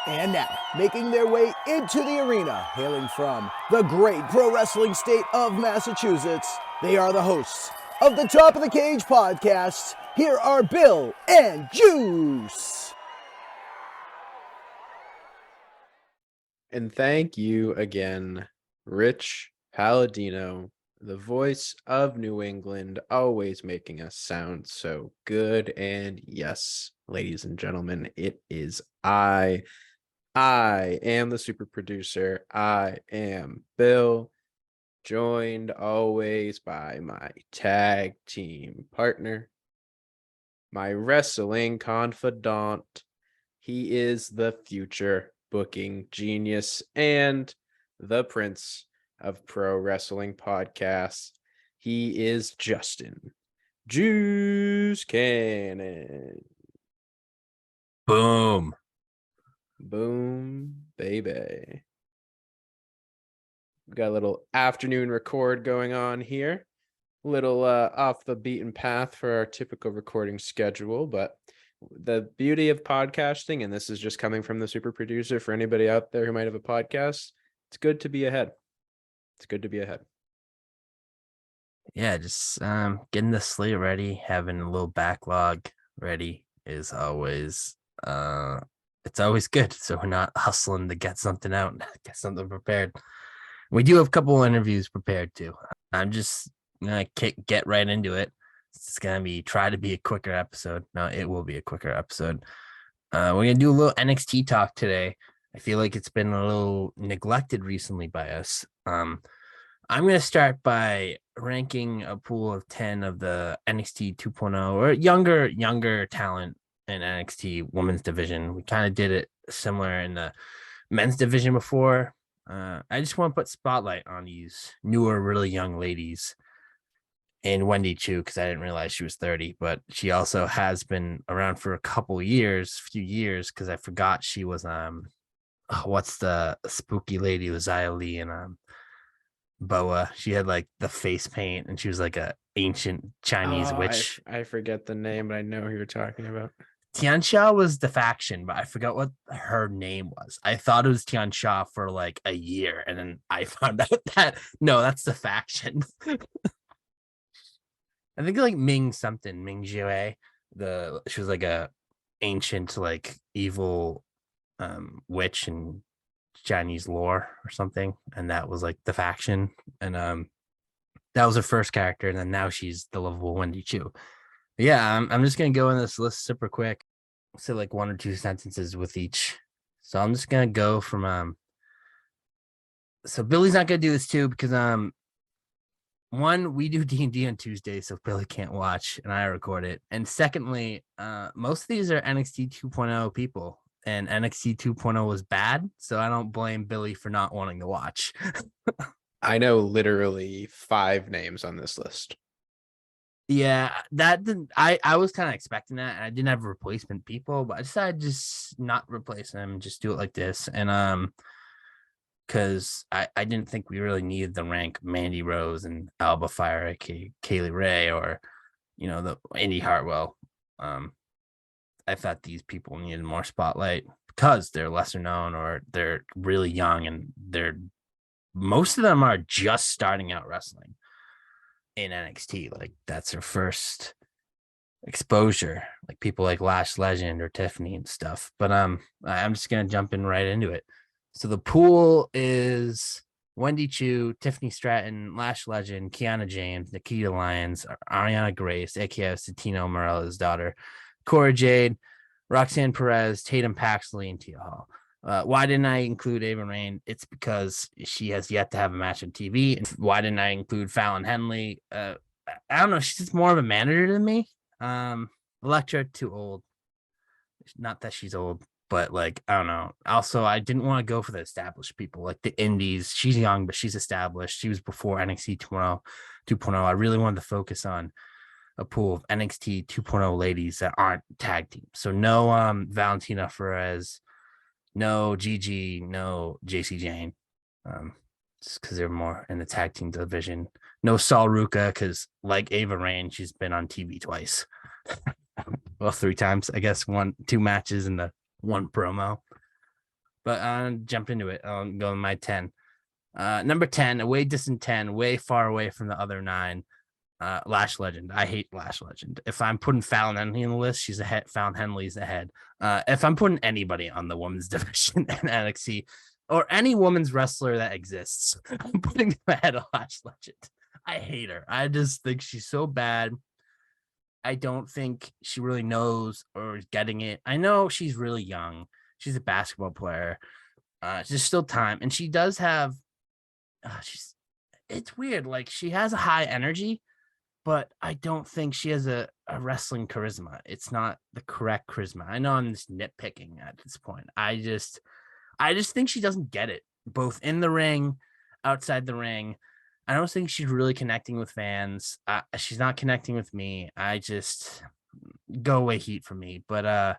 And now, making their way into the arena, hailing from the great pro wrestling state of Massachusetts, they are the hosts of the Top of the Cage podcast. Here are Bill and Juice. And thank you again, Rich Palladino, the voice of New England, always making us sound so good. And yes, ladies and gentlemen, it is I am the super producer. I am Bill, joined always by my tag team partner, my wrestling confidant. He is the future booking genius and the prince of pro wrestling podcasts. He is Justin Juice Cannon. Boom. Boom, baby. We got a little afternoon record going on here. A little off the beaten path for our typical recording schedule, but the beauty of podcasting, and this is just coming from the super producer for anybody out there who might have a podcast, it's good to be ahead. It's good to be ahead. Yeah, just getting the slate ready, having a little backlog ready is always it's always good. So we're not hustling to get something out, get something prepared. We do have a couple interviews prepared too. I'm just gonna get right into it. It's gonna try to be a quicker episode. No, it will be a quicker episode. We're gonna do a little NXT talk today. I feel like it's been a little neglected recently by us. I'm gonna start by ranking a pool of 10 of the NXT 2.0 or younger talent in NXT women's division. We kind of did it similar in the men's division before. I just want to put spotlight on these newer, really young ladies. And Wendy Chu, because I didn't realize she was 30, but she also has been around for a few years, because I forgot she was what's the spooky lady with Xia Li and Boa. She had like the face paint and she was like a ancient Chinese witch. I forget the name, but I know who you're talking about. Tianxia was the faction, but I forgot what her name was. I thought it was Tianxia for like a year, and then I found out that no, that's the faction. I think like Ming Jue. She was like a ancient, like evil witch in Chinese lore or something, and that was like the faction. And that was her first character, and then now she's the lovable Wendy Chu. Yeah, I'm just gonna go in this list super quick. Say like one or two sentences with each. So I'm just gonna go from so Billy's not gonna do this too because one, we do D&D on Tuesday, so Billy can't watch and I record it. And secondly, most of these are NXT 2.0 people, and NXT 2.0 was bad, so I don't blame Billy for not wanting to watch. I know literally 5 names on this list. Yeah, that didn't. I was kind of expecting that, and I didn't have replacement people, but I decided just not replace them, just do it like this, and because I didn't think we really needed the rank Mandy Rose and Alba Fire, aka Kaylee Ray, or the Indy Hartwell. I thought these people needed more spotlight because they're lesser known or they're really young, and most of them are just starting out wrestling in NXT. Like that's their first exposure, like people like Lash Legend or Tiffany and stuff. But I'm just gonna jump in right into it. So the pool is Wendy Chu, Tiffany Stratton, Lash Legend, Kiana James, Nikita Lyons, Ariana Grace, aka Santino Morella's daughter, Cora Jade, Roxanne Perez, Tatum Paxley, and Tia Hall. Why didn't I include Ava Raine? It's because she has yet to have a match on TV. And why didn't I include Fallon Henley? I don't know. She's just more of a manager than me. Electra, too old. Not that she's old, but like, I don't know. Also, I didn't want to go for the established people, like the indies. She's young, but she's established. She was before NXT 2.0. I really wanted to focus on a pool of NXT 2.0 ladies that aren't tag teams. So no Valentina Perez, no Gigi, no JC Jane, just because they're more in the tag team division. No Sol Ruka, because like Ava Raine, she's been on TV twice. Well, 3 times, I guess. 2 matches in the one promo. But jump into it. I'll go with my 10. Number 10, a way distant 10, way far away from the other 9. Lash Legend. I hate Lash Legend. If I'm putting Fallon Henley on the list, she's ahead. Fallon Henley's ahead. If I'm putting anybody on the women's division in NXT or any women's wrestler that exists, I'm putting them ahead of Lash Legend. I hate her. I just think she's so bad. I don't think she really knows or is getting it. I know she's really young. She's a basketball player. There's still time, and she does have. It's weird. Like she has a high energy, but I don't think she has a wrestling charisma. It's not the correct charisma. I know I'm just nitpicking at this point. I just think she doesn't get it, both in the ring, outside the ring. I don't think she's really connecting with fans. She's not connecting with me. I just go away heat for me. But I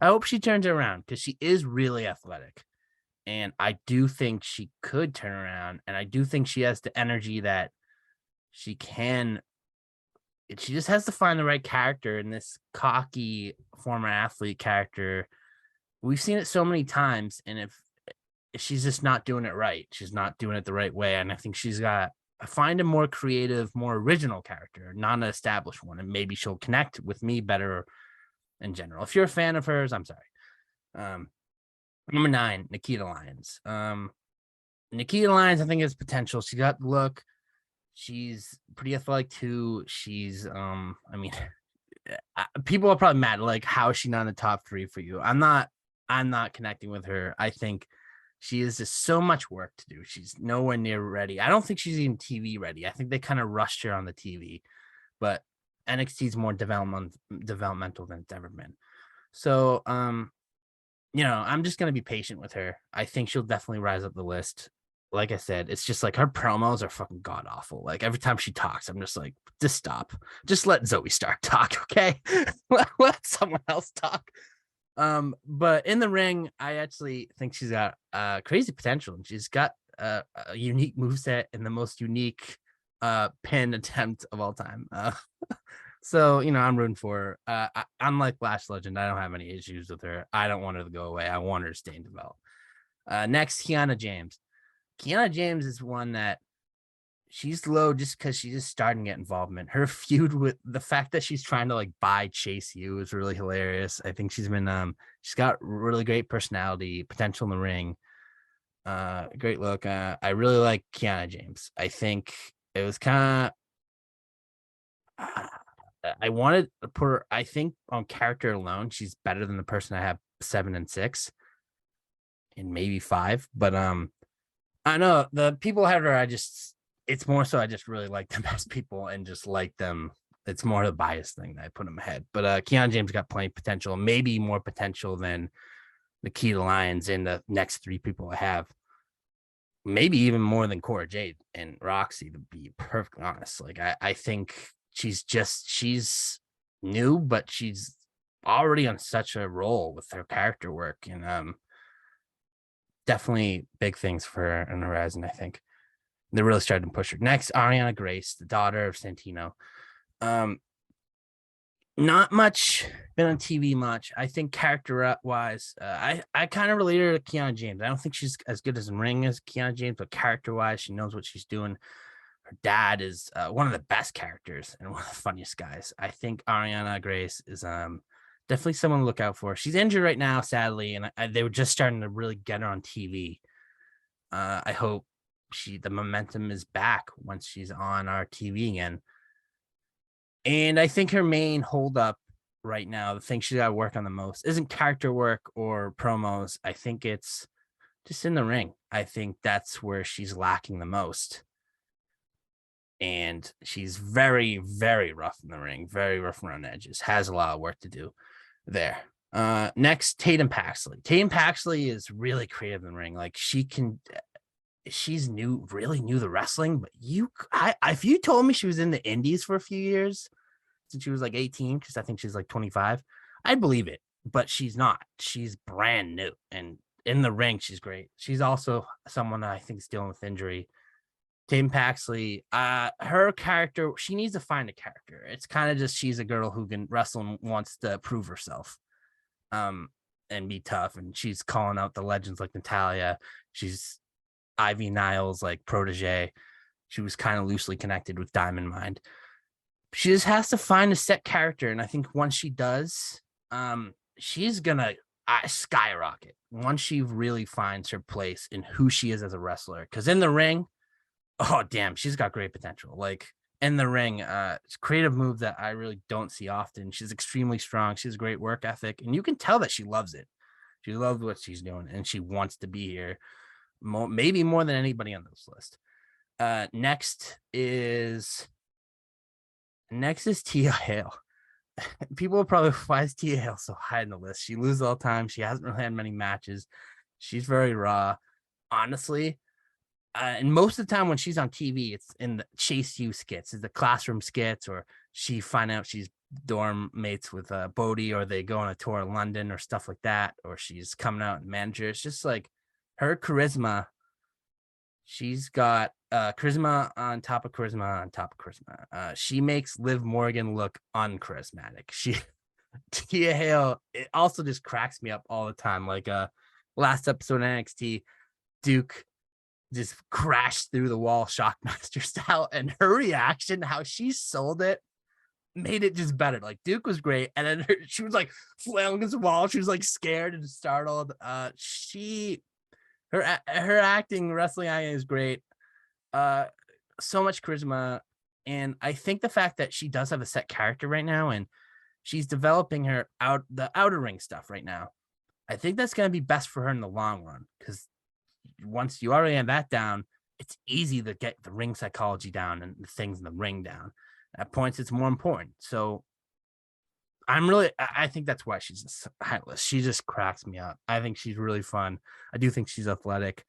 hope she turns it around because she is really athletic. And I do think she could turn around. And I do think she has the energy that she can. She just has to find the right character in this cocky former athlete character. We've seen it so many times. And if she's just not doing it right, she's not doing it the right way. And I think she's got to find a more creative, more original character, not an established one. And maybe she'll connect with me better in general. If you're a fan of hers, I'm sorry. Number 9, Nikita Lyons. Nikita Lyons, I think, has potential. She got the look. She's pretty athletic too. She's, people are probably mad. Like, how is she not in the top 3 for you? I'm not connecting with her. I think she is just so much work to do. She's nowhere near ready. I don't think she's even TV ready. I think they kind of rushed her on the TV, but NXT is more developmental than it's ever been. So, I'm just going to be patient with her. I think she'll definitely rise up the list. Like I said, it's just like her promos are fucking god awful. Like every time she talks, I'm just like, just stop. Just let Zoe Stark talk, okay? Let someone else talk. But in the ring, I actually think she's got crazy potential. And she's got a unique moveset and the most unique pin attempt of all time. So, I'm rooting for her. Unlike Lash Legend, I don't have any issues with her. I don't want her to go away. I want her to stay and develop. Next, Kiana James. Kiana James is one that she's low just because she's just starting to get involvement. Her feud with the fact that she's trying to like buy Chase U is really hilarious. I think she's got really great personality, potential in the ring. Great look. I really like Kiana James. I think it was kind of, I wanted to put her, I think on character alone, she's better than the person I have 7 and 6 and maybe 5. But I know the people have her. It's more so I just really like them as people and just like them. It's more the bias thing that I put them ahead. But Kiana James got plenty of potential, maybe more potential than Nikita Lyons and the next 3 people I have. Maybe even more than Cora Jade and Roxy, to be perfectly honest. Like I think she's new, but she's already on such a roll with her character work, and definitely big things for her on the horizon. I think they're really starting to push her. Next, Ariana Grace, the daughter of Santino. Not much been on TV much. I think character wise, I kind of relate her to Kiana James. I don't think she's as good as in ring as Kiana James, but character wise, she knows what she's doing. Her dad is one of the best characters and one of the funniest guys. I think Ariana Grace is definitely someone to look out for. She's injured right now, sadly, and they were just starting to really get her on TV. I hope the momentum is back once she's on our TV again. And I think her main holdup right now, the thing she's got to work on the most, isn't character work or promos. I think it's just in the ring. I think that's where she's lacking the most. And she's very, very rough in the ring, very rough around the edges, has a lot of work to do there. Next, Tatum Paxley. Tatum Paxley is really creative in the ring. Like she's really new to wrestling, but if you told me she was in the indies for a few years since she was like 18, because I think she's like 25, I'd believe it, but she's not. She's brand new, and in the ring, she's great. She's also someone that I think is dealing with injury. Tatum Paxley, her character, she needs to find a character. It's kind of just she's a girl who can wrestle and wants to prove herself. and be tough. And she's calling out the legends like Natalia. She's Ivy Niles' like protege. She was kind of loosely connected with Diamond Mind. She just has to find a set character, and I think once she does, she's gonna skyrocket once she really finds her place in who she is as a wrestler. Because in the ring, oh damn, she's got great potential. Like in the ring, it's a creative move that I really don't see often. She's extremely strong. She has great work ethic, and you can tell that she loves it. She loves what she's doing, and she wants to be here, maybe more than anybody on this list. Next is Tia Hale. People are probably, why is Tia Hale so high in the list? She loses all the time. She hasn't really had many matches. She's very raw. Honestly, and most of the time when she's on TV, it's in the Chase U skits, it's the classroom skits, or she find out she's dorm mates with Bodie, or they go on a tour of London or stuff like that, or she's coming out and manager. It's just like her charisma. She's got charisma on top of charisma on top of charisma. She makes Liv Morgan look uncharismatic. Tia Hale, it also just cracks me up all the time. Like last episode of NXT, Duke just crashed through the wall Shockmaster style, and her reaction, how she sold it, made it just better. Like Duke was great, and then she was like flailing against the wall. She was like scared and startled. Her acting, wrestling acting is great. So much charisma, and I think the fact that she does have a set character right now, and she's developing the outer ring stuff right now, I think that's going to be best for her in the long run, because once you already have that down, it's easy to get the ring psychology down and the things in the ring down. At points, it's more important. So I think that's why she's high list. She just cracks me up. I think she's really fun. I do think she's athletic.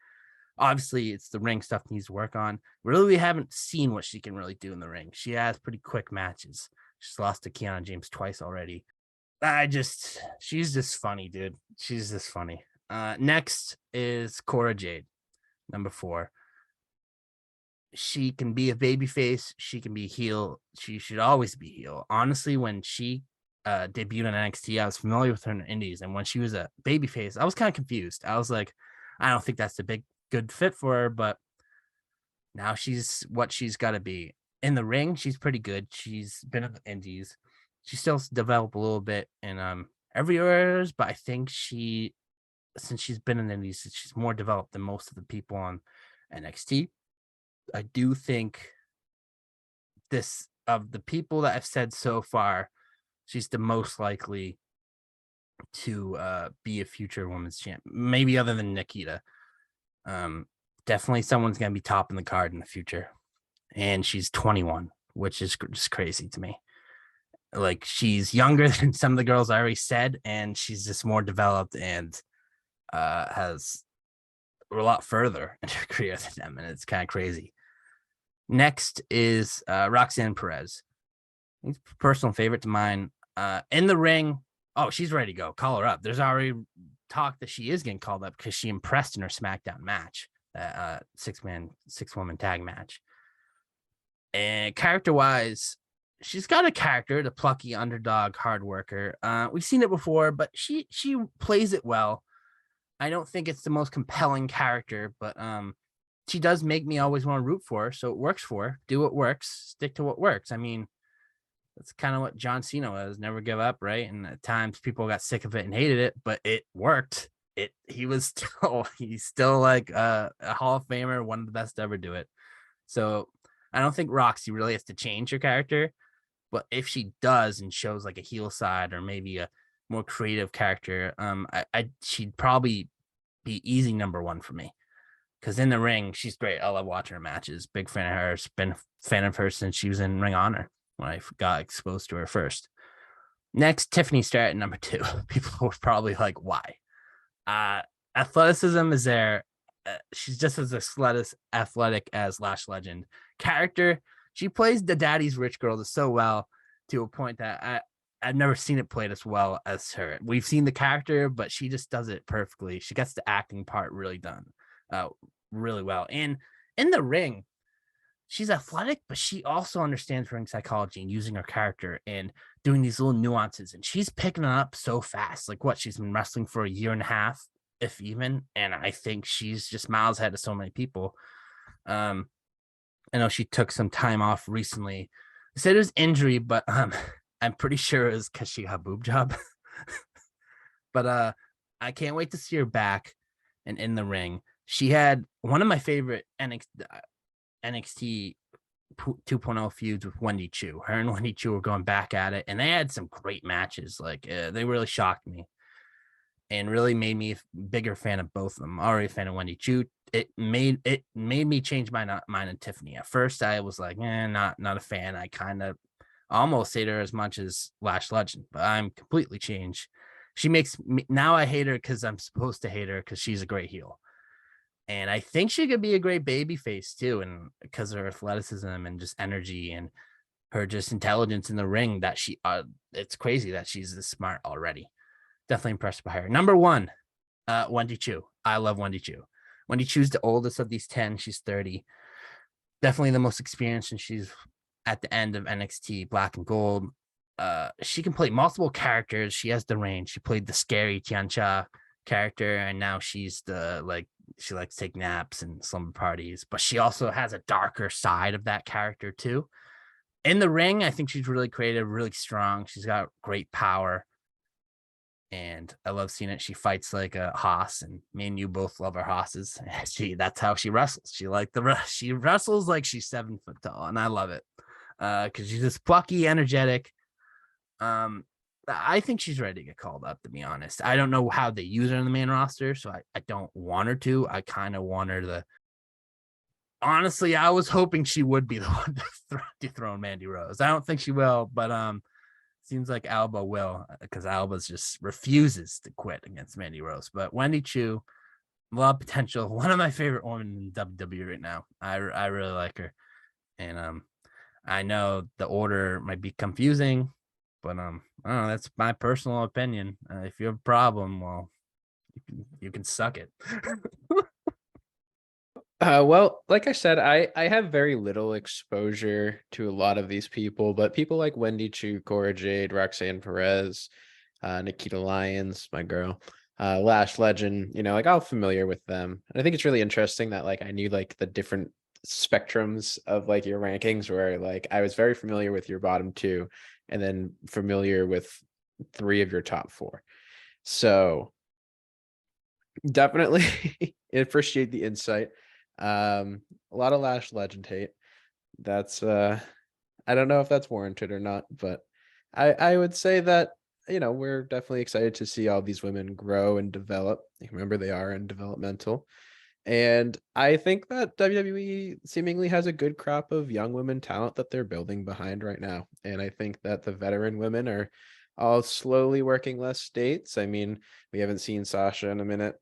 Obviously, it's the ring stuff needs to work on. Really, we haven't seen what she can really do in the ring. She has pretty quick matches. She's lost to Kiana James twice already. She's just funny, dude. She's just funny. Next is Cora Jade, number 4. She can be a babyface. She can be heel. She should always be heel. Honestly, when she debuted on NXT, I was familiar with her in the Indies, and when she was a babyface, I was kind of confused. I was like, I don't think that's a good fit for her, but now she's what she's got to be. In the ring, she's pretty good. She's been in the Indies. She still developed a little bit in everywhere, but I think since she's been in the Indies, she's more developed than most of the people on NXT. I do think of the people that I've said so far, she's the most likely to be a future women's champ, maybe other than Nikita. Definitely someone's going to be top in the card in the future. And she's 21, which is just crazy to me. Like, she's younger than some of the girls I already said, and she's just more developed and has a lot further in her career than them, and it's kind of crazy. Next is Roxanne Perez. He's a personal favorite to mine. In the ring, oh, she's ready to go. Call her up. There's already talk that she is getting called up because she impressed in her SmackDown match, that 6-woman tag match. And character-wise, she's got a character, the plucky underdog hard worker. We've seen it before, but she plays it well. I don't think it's the most compelling character, but she does make me always want to root for her, so it works for her. Do what works, stick to what works. I mean, that's kind of what John Cena was. Never give up, right? And at times people got sick of it and hated it, but it worked. He's still like a Hall of Famer, one of the best to ever do it. So I don't think Roxy really has to change her character, but if she does and shows like a heel side or maybe a more creative character, she'd probably be easy number 1 for me. Because in the ring, she's great. I love watching her matches. Big fan of hers. Been a fan of her since she was in Ring Honor when I got exposed to her first. Next, Tiffany Stratton, number 2. People were probably like, why? Athleticism is there. She's just as athletic as Lash Legend. Character, she plays the daddy's rich girl so well to a point that I've never seen it played as well as her. We've seen the character, but she just does it perfectly. She gets the acting part really done really well. And in the ring, she's athletic, but she also understands ring psychology and using her character and doing these little nuances. And she's picking it up so fast. Like what? She's been wrestling for a year and a half, if even. And I think she's just miles ahead of so many people. I know she took some time off recently. They said it was injury, but I'm pretty sure it was because she got a boob job. But I can't wait to see her back and in the ring. She had one of my favorite NXT 2.0 feuds with Wendy Chu. Her and Wendy Chu were going back at it, and they had some great matches. Like they really shocked me and really made me a bigger fan of both of them. Already a fan of Wendy Chu. It made me change my mind on Tiffany. At first, I was like, not a fan. I kind of almost hate her as much as Lash Legend, but I'm completely changed. She makes me now I hate her because I'm supposed to hate her because she's a great heel. And I think she could be a great baby face too. And because of her athleticism and just energy and her just intelligence in the ring that it's crazy that she's this smart already. Definitely impressed by her. Number 1, Wendy Chu. I love Wendy Chu. Wendy Chu's the oldest of these 10. She's 30. Definitely the most experienced, and she's at the end of NXT Black and Gold. She can play multiple characters. She has the range. She played the scary Tiancha character, and now she's she likes to take naps and slumber parties, but she also has a darker side of that character too. In the ring, I think she's really creative, really strong. She's got great power, and I love seeing it. She fights like a hoss, and me and you both love our hosses. That's how she wrestles. She wrestles like she's 7 foot tall, and I love it because she's just plucky, energetic. I think she's ready to get called up, to be honest. I don't know how they use her in the main roster, so I don't want her to. I kind of want her to. Honestly, I was hoping she would be the one to dethrone Mandy Rose. I don't think she will, but seems like Alba will, because Alba just refuses to quit against Mandy Rose. But Wendy Chu, a lot of potential. One of my favorite women in WWE right now. I really like her, and I know the order might be confusing. But I don't know, that's my personal opinion. If you have a problem, well, you can suck it. Well, like I said, I have very little exposure to a lot of these people, but people like Wendy Chu, Cora Jade, Roxanne Perez, Nikita Lyons, my girl, Lash Legend, like I'm familiar with them. And I think it's really interesting that like I knew like the different spectrums of like your rankings, where like I was very familiar with your bottom 2 and then familiar with 3 of your top 4. So definitely appreciate the insight. A lot of Lash Legend hate. That's I don't know if that's warranted or not, but I would say that we're definitely excited to see all these women grow and develop. Remember, they are in developmental. And I think that WWE seemingly has a good crop of young women talent that they're building behind right now. And I think that the veteran women are all slowly working less states. I mean, we haven't seen Sasha in a minute.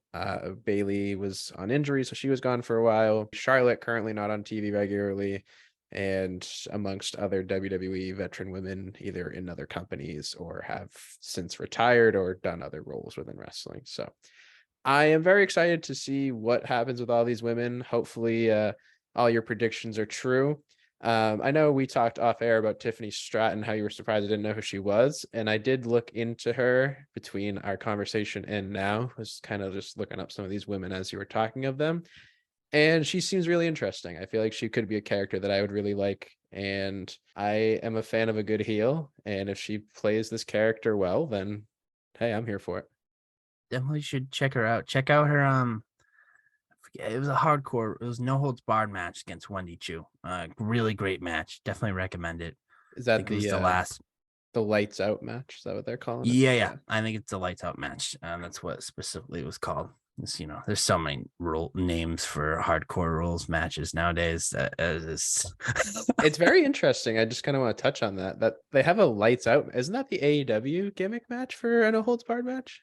Bailey was on injury, so she was gone for a while. Charlotte currently not on TV regularly, and amongst other WWE veteran women, either in other companies or have since retired or done other roles within wrestling. So I am very excited to see what happens with all these women. Hopefully, all your predictions are true. I know we talked off air about Tiffany Stratton, how you were surprised I didn't know who she was. And I did look into her between our conversation and now. I was kind of just looking up some of these women as you were talking of them. And she seems really interesting. I feel like she could be a character that I would really like. And I am a fan of a good heel. And if she plays this character well, then hey, I'm here for it. Definitely should check her out. Check out her it was a hardcore, it was no holds barred match against Wendy Chu. Really great match. Definitely recommend it. Is that it was the last the lights out match? Is that what they're calling it? Yeah. I think it's the lights out match. That's what specifically it was called. It's, there's so many rule names for hardcore rules matches nowadays. It's very interesting. I just kind of want to touch on that they have a lights out. Isn't that the AEW gimmick match for a no holds barred match?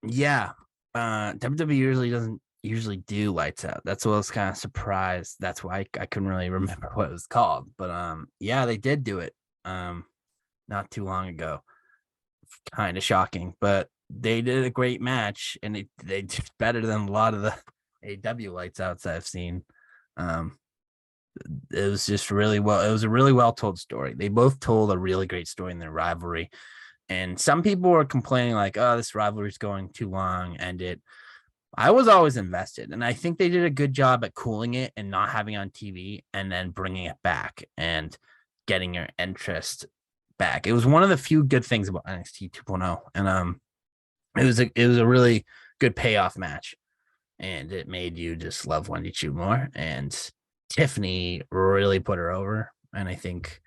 Yeah. WWE doesn't usually do lights out. That's what I was kind of surprised. That's why I couldn't really remember what it was called. But yeah, they did do it not too long ago. Kind of shocking, but they did a great match, and they did better than a lot of the AW lights outs I've seen. it was just really well. It was a really well told story. They both told a really great story in their rivalry. And some people were complaining like, "Oh, this rivalry is going too long," and I was always invested, and I think they did a good job at cooling it and not having it on TV, and then bringing it back and getting your interest back. It was one of the few good things about NXT 2.0, and it was a really good payoff match, and it made you just love Wendy Chu more. And Tiffany really put her over, and I think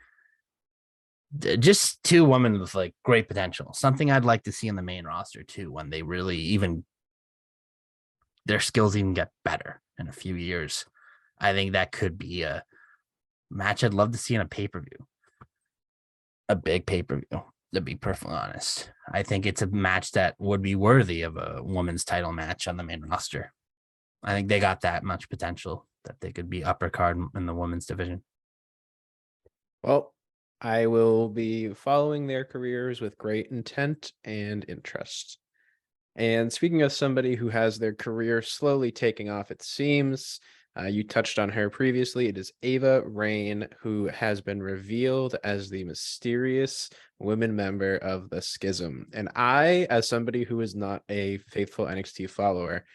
just two women with like great potential. Something I'd like to see in the main roster too, when they really even their skills even get better in a few years. I think that could be a match I'd love to see in a pay-per-view, a big pay-per-view, to be perfectly honest. I think it's a match that would be worthy of a women's title match on the main roster. I think they got that much potential that they could be upper card in the women's division. Well, I will be following their careers with great intent and interest. And speaking of somebody who has their career slowly taking off, it seems, you touched on her previously. It is Ava Raine, who has been revealed as the mysterious women member of the Schism. And I, as somebody who is not a faithful NXT follower,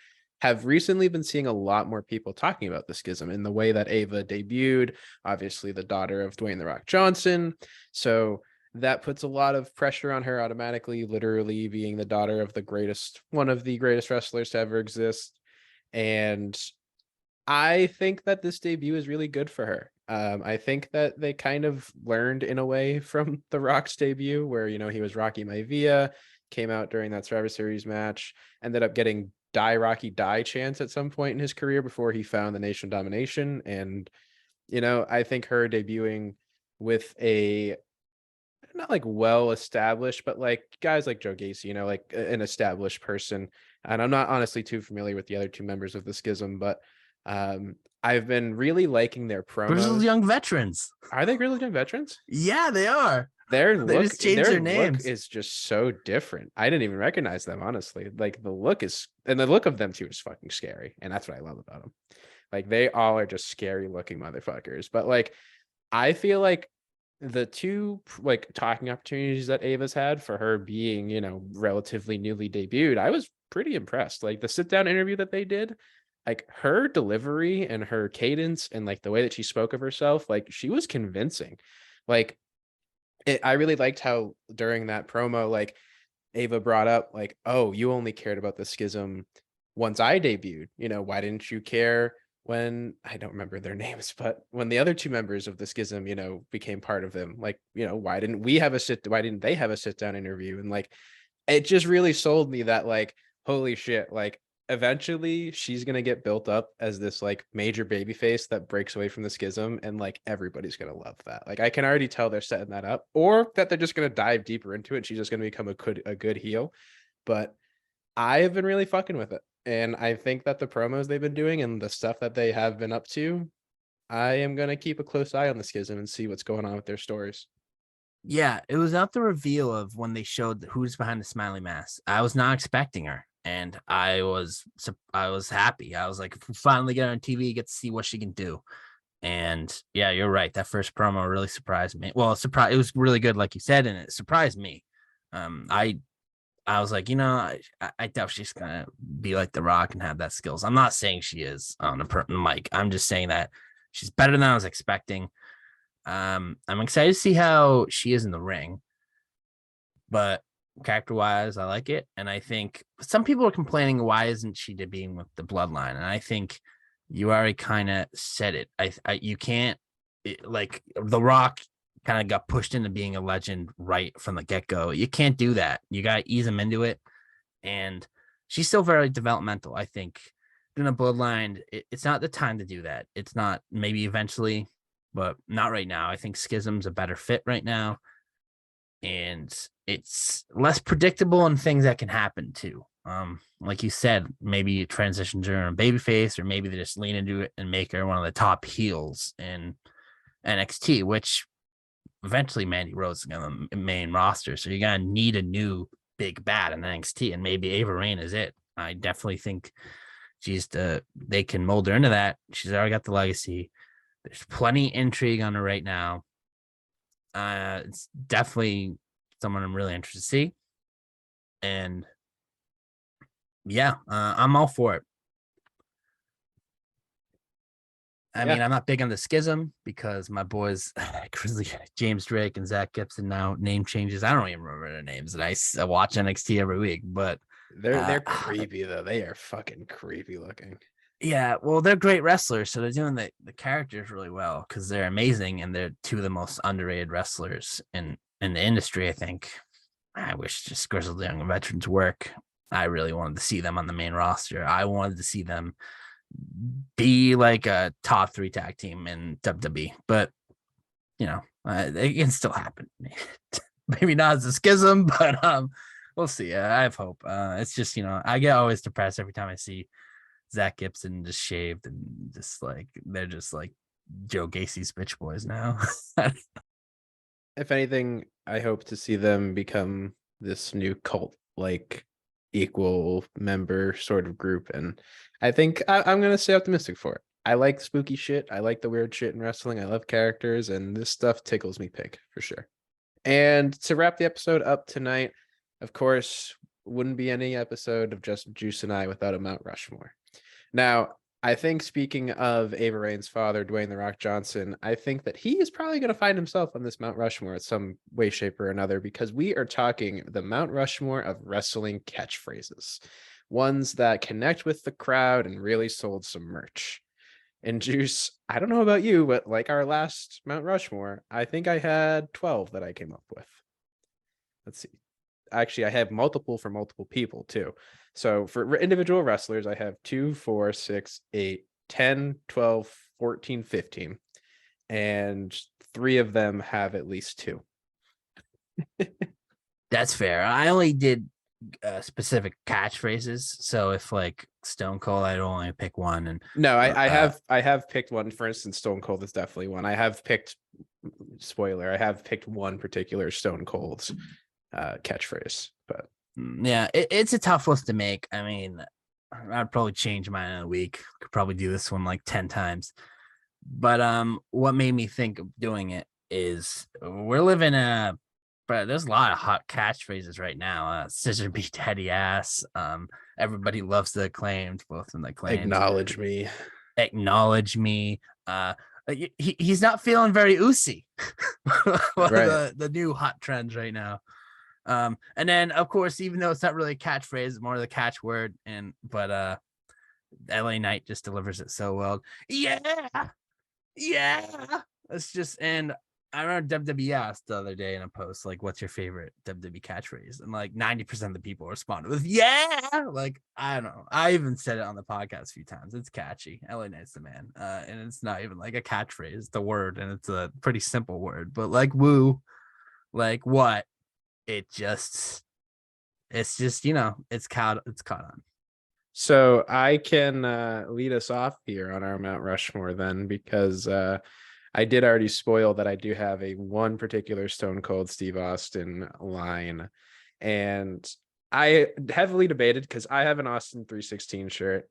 have recently been seeing a lot more people talking about the Schism in the way that Ava debuted, obviously the daughter of Dwayne "The Rock" Johnson. So that puts a lot of pressure on her automatically, literally being the daughter of one of the greatest wrestlers to ever exist. And I think that this debut is really good for her. I think that they kind of learned in a way from The Rock's debut, where, he was Rocky Maivia, came out during that Survivor Series match, ended up getting Die Rocky Die chance at some point in his career before he found the Nation Domination. And, I think her debuting with a not like well established, but like guys like Joe Gacy, like an established person. And I'm not honestly too familiar with the other two members of the Schism, but I've been really liking their Grizzled promos. young veterans. Are they Grizzled Young Veterans? Yeah, they are. Their They look, just changed their their look names. is just so different. I didn't even recognize them, honestly. Like the look of them too is fucking scary, and that's what I love about them. Like they all are just scary looking motherfuckers. But like, I feel like the two like talking opportunities that Ava's had for her being, relatively newly debuted, I was pretty impressed. Like the sit down interview that they did, like her delivery and her cadence and like the way that she spoke of herself, like she was convincing. Like I really liked how during that promo, like Ava brought up like, "Oh, you only cared about the Schism once I debuted. Why didn't you care when," I don't remember their names, but when the other two members of the Schism, became part of them? Like, why didn't they have a sit down interview? And like, it just really sold me that like, holy shit, like eventually she's gonna get built up as this like major baby face that breaks away from the Schism, and like everybody's gonna love that. Like I can already tell they're setting that up, or that they're just gonna dive deeper into it. She's just gonna become a good heel. But I have been really fucking with it. And I think that the promos they've been doing and the stuff that they have been up to, I am going to keep a close eye on the Schism and see what's going on with their stories. Yeah, it was not the reveal of when they showed who's behind the smiley mask. I was not expecting her, and I was happy. I was like, if we finally get her on TV, get to see what she can do. And yeah, you're right. That first promo really surprised me. Well, it was really good, like you said, and it surprised me. I was like, I doubt she's gonna be like The Rock and have that skills. I'm not saying she is on a mic. I'm just saying that she's better than I was expecting. I'm excited to see how she is in the ring, but character wise, I like it. And I think some people are complaining, why isn't she debuting with the bloodline? And I think you already kind of said it. You can't like The Rock kind of got pushed into being a legend right from the get-go. You can't do that. You got to ease him into it. And she's still very developmental. I think doing a bloodline, it's not the time to do that. It's not, maybe eventually, but not right now. I think Schism's a better fit right now. And it's less predictable and things that can happen too. Like you said, maybe you transition during a babyface, or maybe they just lean into it and make her one of the top heels in NXT, which eventually Mandy Rose is on the main roster. So you're going to need a new big bad in NXT, and maybe Ava Raine is it. I definitely think they can mold her into that. She's already got the legacy. There's plenty intrigue on it right now. It's definitely someone I'm really interested to see. And yeah, I'm all for it. I mean, I'm not big on the Schism because my boys, James Drake and Zach Gibson, now name changes. I don't even remember their names, and I watch NXT every week. But they're creepy though. They are fucking creepy looking. Yeah, well, they're great wrestlers, so they're doing the characters really well because they're amazing and they're two of the most underrated wrestlers in the industry. I think. I wish just Grizzled Young Veterans work. I really wanted to see them on the main roster. I wanted to see them be like a top 3 tag team in WWE, but it can still happen. Maybe not as a Schism, but we'll see. I have hope. It's just I get always depressed every time I see Zach Gibson just shaved and just like they're just like Joe Gacy's bitch boys now. If anything, I hope to see them become this new cult like equal member sort of group, and I think I'm gonna stay optimistic for it. I like spooky shit. I like the weird shit in wrestling. I love characters, and this stuff tickles me pink for sure. And to wrap the episode up tonight, of course, wouldn't be any episode of just Juice and I without a Mount Rushmore. Now, I think speaking of Ava Raine's father, Dwayne "The Rock" Johnson, I think that he is probably going to find himself on this Mount Rushmore at some way, shape, or another, because we are talking the Mount Rushmore of wrestling catchphrases, ones that connect with the crowd and really sold some merch. And Juice, I don't know about you, but like our last Mount Rushmore, I think I had 12 that I came up with. Let's see. Actually, I have multiple for multiple people too. So for individual wrestlers, I have 2, 4, 6, 8, 10, 12, 14, 15. And 3 of them have at least 2. That's fair. I only did specific catchphrases. So if like Stone Cold, I'd only pick one. And no, I have picked one. For instance, Stone Cold is definitely one. I have picked, spoiler, I have picked one particular Stone Cold's catchphrase, but yeah, it's a tough list to make. I mean, I'd probably change mine in a week. Could probably do this one like 10 times. But what made me think of doing it is we're living but there's a lot of hot catchphrases right now. Scissor beat daddy ass. Everybody loves the Acclaimed, both in the Acclaimed. Acknowledge me. Acknowledge me. He's not feeling very oozy. One right. of the new hot trends right now. And then of course, even though it's not really a catchphrase, it's more of the catchword. But LA Knight just delivers it so well. Yeah. It's just, and I remember WWE asked the other day in a post, like, what's your favorite WWE catchphrase? And like 90% of the people responded with, yeah. Like, I don't know. I even said it on the podcast a few times. It's catchy. LA Knight's the man. And it's not even like a catchphrase, it's the word. And it's a pretty simple word, but like woo, like what? It's just, it's caught on. So I can lead us off here on our Mount Rushmore then, because I did already spoil that I do have a one particular Stone Cold Steve Austin line. And I heavily debated because I have an Austin 316 shirt.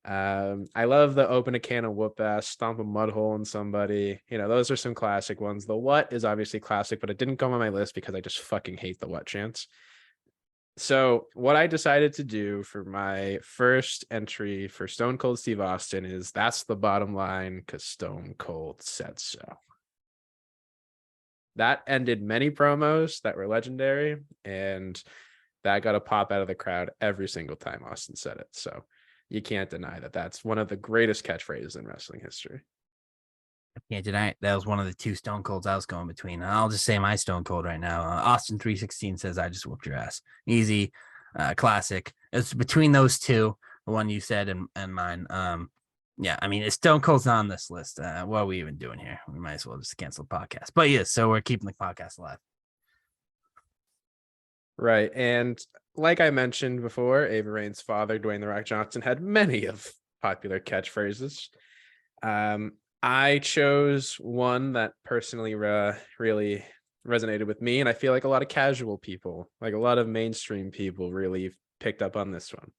I love the open a can of whoop ass, stomp a mud hole in somebody. Those are some classic ones. The what is obviously classic, but it didn't come on my list because I just fucking hate the what chants. So what I decided to do for my first entry for Stone Cold Steve Austin is that's the bottom line because Stone Cold said so. That ended many promos that were legendary, and that got a pop out of the crowd every single time Austin said it. So you can't deny that that's one of the greatest catchphrases in wrestling history. I can't deny it. That was one of the 2 Stone Colds I was going between. I'll just say my Stone Cold right now. Austin 316 says, I just whooped your ass. Easy, classic. It's between those 2, the one you said and mine. Yeah, I mean, if Stone Cold's not on this list, what are we even doing here? We might as well just cancel the podcast. But yeah, so we're keeping the podcast alive. Right. And like I mentioned before, Ava Raine's father, Dwayne "The Rock" Johnson, had many of popular catchphrases. I chose one that personally really resonated with me, and I feel like a lot of casual people, like a lot of mainstream people, really picked up on this one.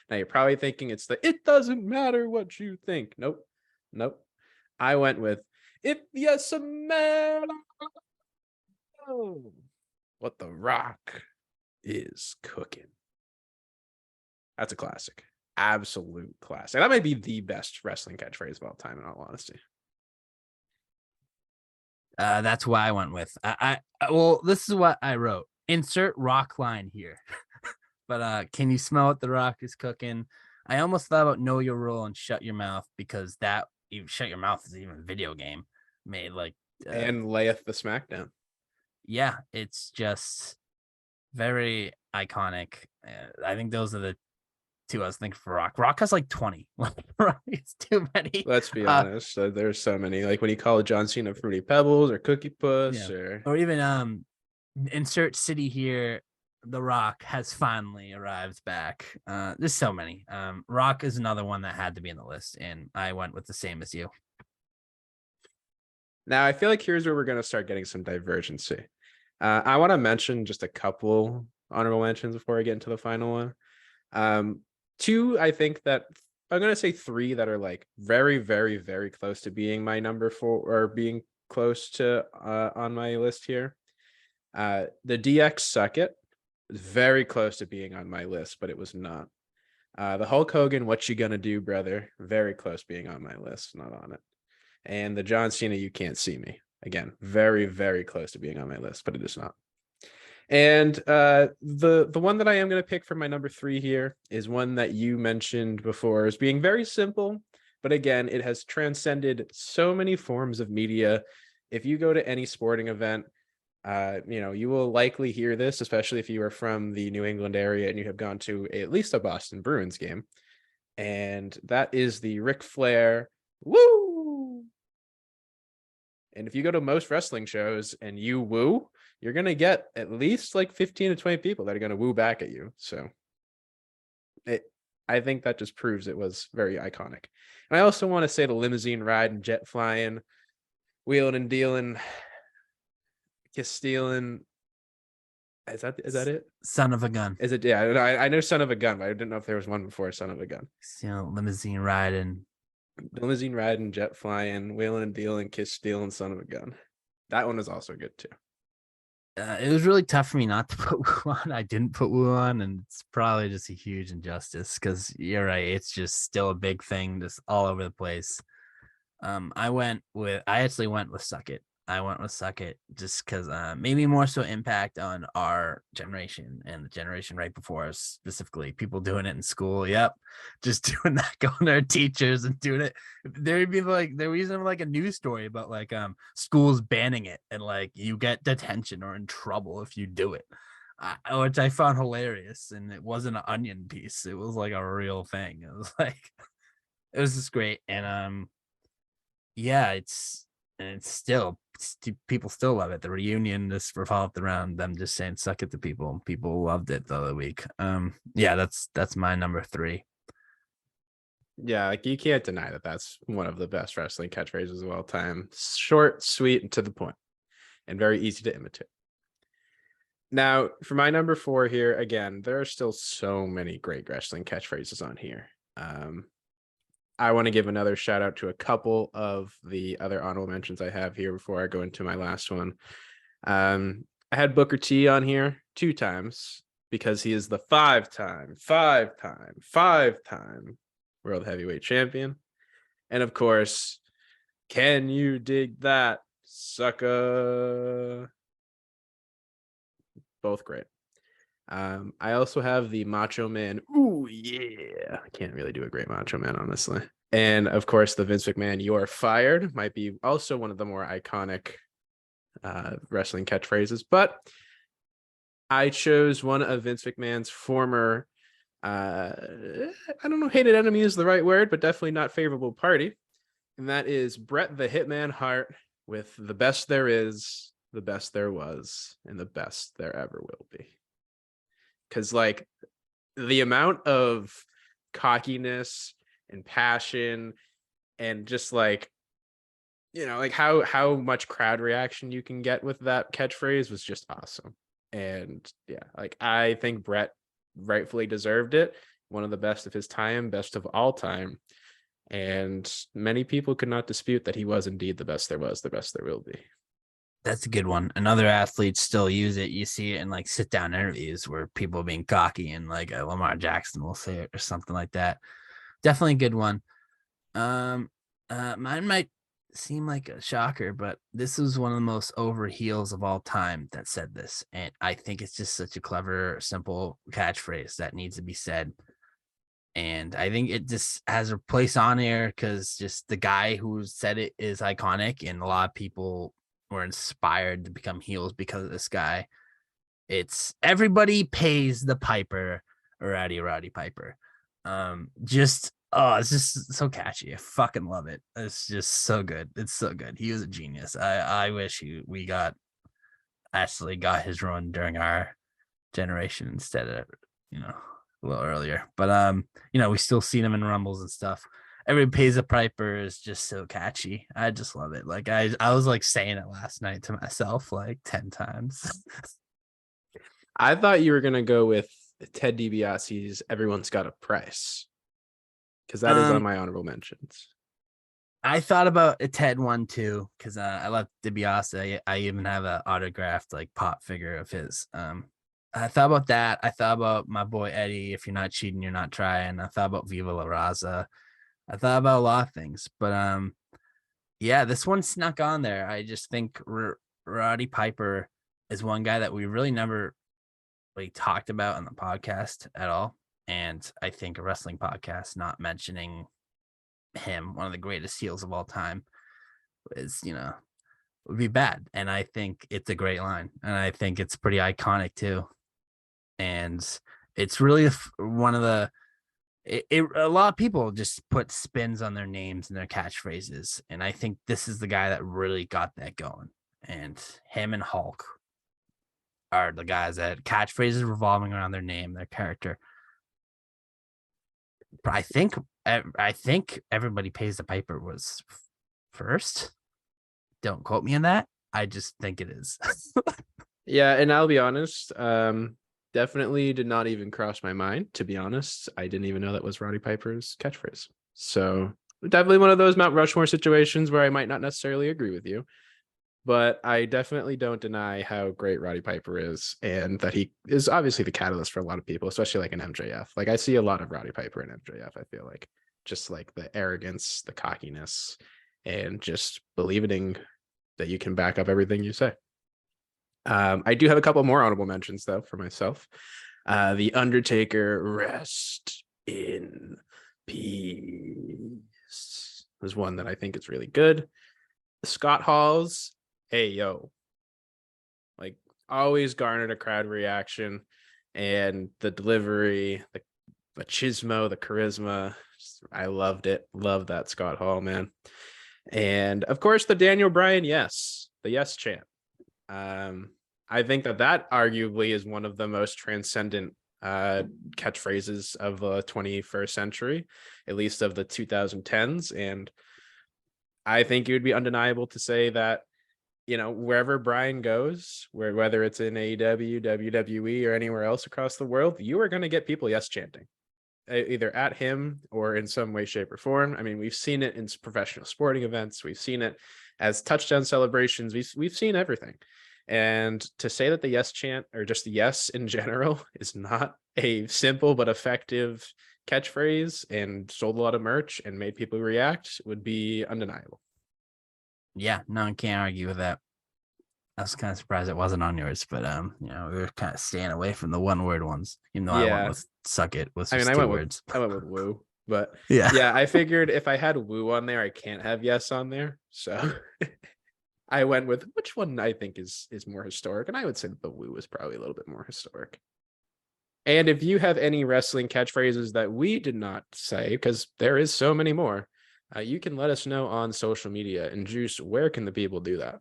Now you're probably thinking it's it doesn't matter what you think. Nope. I went with If you smell what the Rock is cooking. That's a classic. Absolute classic. That might be the best wrestling catchphrase of all time, in all honesty. That's why I went with. Well, this is what I wrote. Insert Rock line here. But can you smell what the Rock is cooking? I almost thought about know your role and shut your mouth, because that you shut your mouth is even a video game made like And layeth the SmackDown. yeah, it's just very iconic. I think those are the two I was thinking for Rock. Rock has like 20. It's too many. Let's be honest. There's so many. Like when you call John Cena Fruity Pebbles or Cookie Puss, Yeah. Or even insert city here. The Rock has finally arrived back. There's so many. Rock is another one that had to be in the list, and I went with the same as you. Now I feel like here's where we're going to start getting some divergency. I want to mention just a couple honorable mentions before I get into the final one. Two, I think that I'm going to say three that are like very, very, very close to being my number 4 or being close to on my list here. The DX Suck It was very close to being on my list, but it was not. The Hulk Hogan What You Gonna Do, Brother, very close being on my list, not on it. And the John Cena You Can't See Me, again, very, very close to being on my list, but it is not. And the one that I am going to pick for my number 3 here is one that you mentioned before as being very simple, but again, it has transcended so many forms of media. If you go to any sporting event, you will likely hear this, especially if you are from the New England area and you have gone to at least a Boston Bruins game. And that is the Ric Flair woo. And if you go to most wrestling shows and you woo, you're going to get at least like 15 to 20 people that are going to woo back at you. So I think that just proves it was very iconic. And I also want to say the limousine ride and jet flying, wheeling and dealing, kiss stealing. Is that it? Son of a gun. Is it? Yeah, I know Son of a Gun, but I didn't know if there was one before Son of a Gun. Limousine riding. Limousine riding, jet flying, wheeling and dealing, kiss stealing, Son of a Gun. That one was also good too. It was really tough for me not to put Woo on. I didn't put Woo on, and it's probably just a huge injustice because you're right. It's just still a big thing, just all over the place. I actually went with Suck It. I went with Suck It just because maybe more so impact on our generation and the generation right before us, specifically people doing it in school. Yep. Just doing that, going to our teachers and doing it. There'd be like, there was even like a news story about like schools banning it and like you get detention or in trouble if you do it, which I found hilarious. And it wasn't an Onion piece. It was like a real thing. It was like, it was just great. And yeah, people still love it. The reunion just revolved around them just saying "suck it" to people. People loved it the other week. Yeah, that's my number 3. Yeah, like you can't deny that that's one of the best wrestling catchphrases of all time. Short, sweet, and to the point, and very easy to imitate. Now, for my number 4 here, again, there are still so many great wrestling catchphrases on here. I want to give another shout out to a couple of the other honorable mentions I have here before I go into my last one. I had Booker T on here 2 times because he is the 5-time World Heavyweight Champion. And of course, can you dig that, sucker? Both great. I also have the Macho Man. Ooh, yeah. I can't really do a great Macho Man, honestly. And of course, the Vince McMahon, "You're fired" might be also one of the more iconic wrestling catchphrases. But I chose one of Vince McMahon's former, I don't know, hated enemy is the right word, but definitely not favorable party. And that is Bret the Hitman Hart with "The best there is, the best there was, and the best there ever will be." Because like the amount of cockiness and passion and just like, like how much crowd reaction you can get with that catchphrase was just awesome. And yeah, like I think Bret rightfully deserved it. One of the best of his time, best of all time. And many people could not dispute that he was indeed the best there was, the best there will be. That's a good one. And other athletes still use it. You see it in like sit down interviews where people are being cocky and like Lamar Jackson will say it or something like that. Definitely a good one. Mine might seem like a shocker, but this is one of the most over heels of all time that said this. And I think it's just such a clever, simple catchphrase that needs to be said. And I think it just has a place on here because just the guy who said it is iconic, and a lot of people were inspired to become heels because of this guy. It's everybody pays the piper, Roddy Piper. It's just so catchy. I fucking love it. It's just so good. It's so good. He was a genius. I wish we got his run during our generation instead of a little earlier. But we still see him in rumbles and stuff. Everybody pays a piper is just so catchy. I just love it. Like I was like saying it last night to myself like 10 times. I thought you were gonna go with Ted DiBiase's "Everyone's Got a Price," because that is on my honorable mentions. I thought about a Ted one too, because I love DiBiase. I even have an autographed like pop figure of his. I thought about that. I thought about my boy Eddie. If you're not cheating, you're not trying. I thought about Viva La Raza. I thought about a lot of things, but yeah, this one snuck on there. I just think Roddy Piper is one guy that we really never really talked about on the podcast at all. And I think a wrestling podcast not mentioning him, one of the greatest heels of all time, is would be bad. And I think it's a great line, and I think it's pretty iconic too. And it's really one of the a lot of people just put spins on their names and their catchphrases, and I think this is the guy that really got that going. And him and Hulk are the guys that catchphrases revolving around their name, their character. But I think everybody pays the piper was first. Don't quote me on that. I just think it is. Yeah, and I'll be honest, definitely did not even cross my mind, to be honest. I didn't even know that was Roddy Piper's catchphrase. So definitely one of those Mount Rushmore situations where I might not necessarily agree with you, but I definitely don't deny how great Roddy Piper is, and that he is obviously the catalyst for a lot of people, especially like an MJF. Like I see a lot of Roddy Piper in MJF. I feel like just like the arrogance, the cockiness, and just believing that you can back up everything you say. I do have a couple more honorable mentions though for myself. The Undertaker, rest in peace, was one that I think is really good. Scott Hall's "Hey Yo," like always garnered a crowd reaction, and the delivery, the machismo, the charisma, I loved it. Love that Scott Hall, man. And of course the Daniel Bryan yes, the yes chant. I think that arguably is one of the most transcendent catchphrases of the 21st century, at least of the 2010s. And I think it would be undeniable to say that, wherever Bryan goes, whether it's in AEW, WWE, or anywhere else across the world, you are going to get people yes chanting, either at him or in some way, shape, or form. I mean, we've seen it in professional sporting events. We've seen it as touchdown celebrations. We've seen everything. And to say that the yes chant, or just the yes in general, is not a simple but effective catchphrase and sold a lot of merch and made people react would be undeniable. Yeah, no one can't argue with that. I was kind of surprised it wasn't on yours, but we were kind of staying away from the one word ones, even though I went with "suck it" with just two words. I went with "woo," but yeah, I figured if I had "woo" on there, I can't have "yes" on there, so I went with which one I think is more historic, and I would say that the "woo" is probably a little bit more historic. And if you have any wrestling catchphrases that we did not say, because there is so many more, you can let us know on social media. And Juice, where can the people do that?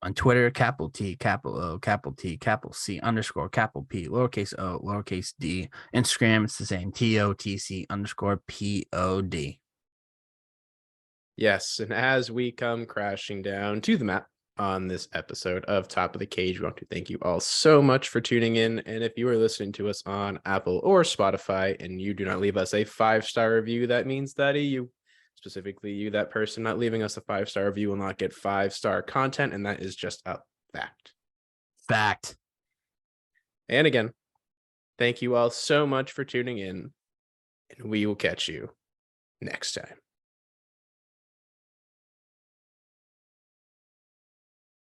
On Twitter, capital T, capital O, capital T, capital C, _ capital P, lowercase o, lowercase d. Instagram, it's the same, TOTC _ POD. Yes, and as we come crashing down to the mat on this episode of Top of the Cage, we want to thank you all so much for tuning in. And if you are listening to us on Apple or Spotify and you do not leave us a 5-star review, that means that you specifically you, that person not leaving us a 5-star review will not get 5-star content, and that is just a fact. Fact. And again, thank you all so much for tuning in, and we will catch you next time.